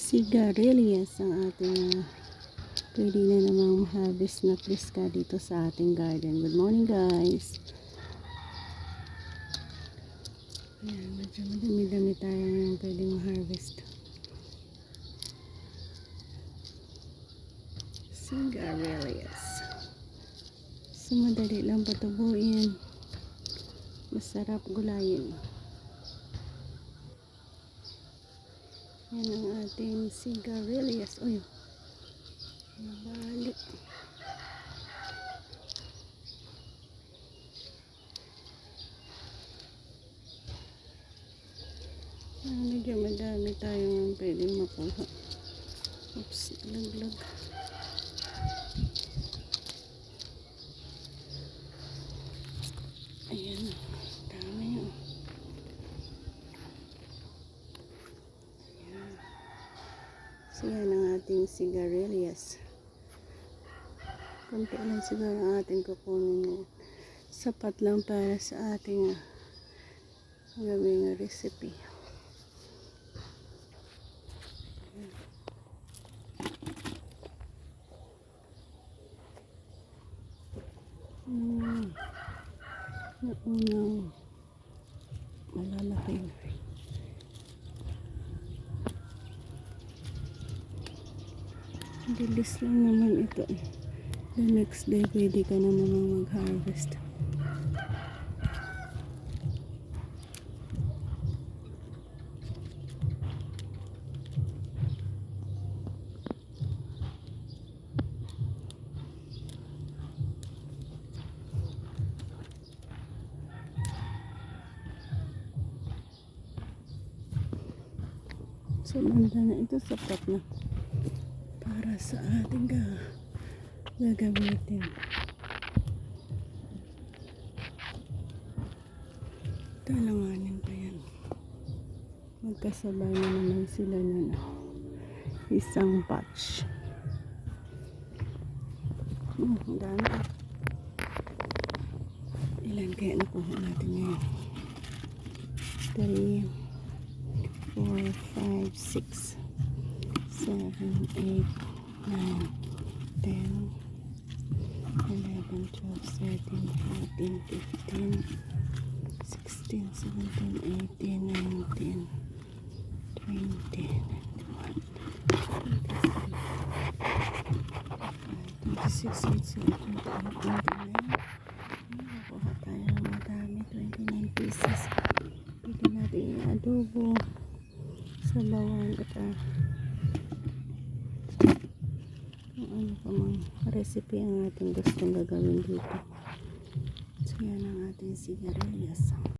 Sigarilyas ang ating pwede na namang harvest na priska dito sa ating garden. Good morning guys. Ayan, medyo madami-dami tayo ngayon pwede ma-harvest. Sigarilyas. So madali lang patubuin. Masarap gulayin. Yan ang ating sigarilyas. Uy, nabali. Medyo madami tayong pwedeng makuha. Oops, laglag. Ayan, dami yun. So yan ang ating sigarilyas. Kunti lang siguro ang ating kukunin. Sapat lang para sa ating gawing recipe. Naunang malalaki na. Bilis lang naman ito. The next day pwede ka na naman mag-harvest. So banda na ito, sapat na para sa ating gagamitin. Talanganin pa yan. Magkasabay na naman sila na isang patch. Dami. Ilan kaya nakuha natin ngayon? 3, 4, 5, 6, 7, 8, 9, 10, 11, 12, 13, 14, 15, 16, 17, 18, 19, 20, 26, 27, 28, 29. Nakuha tayo ng madami, 29 pieces. Pwede natin i-adobo sa bawang at kung ano pa mang recipe ang ating gustong gagawin dito. So yan ang ating sigarilyas.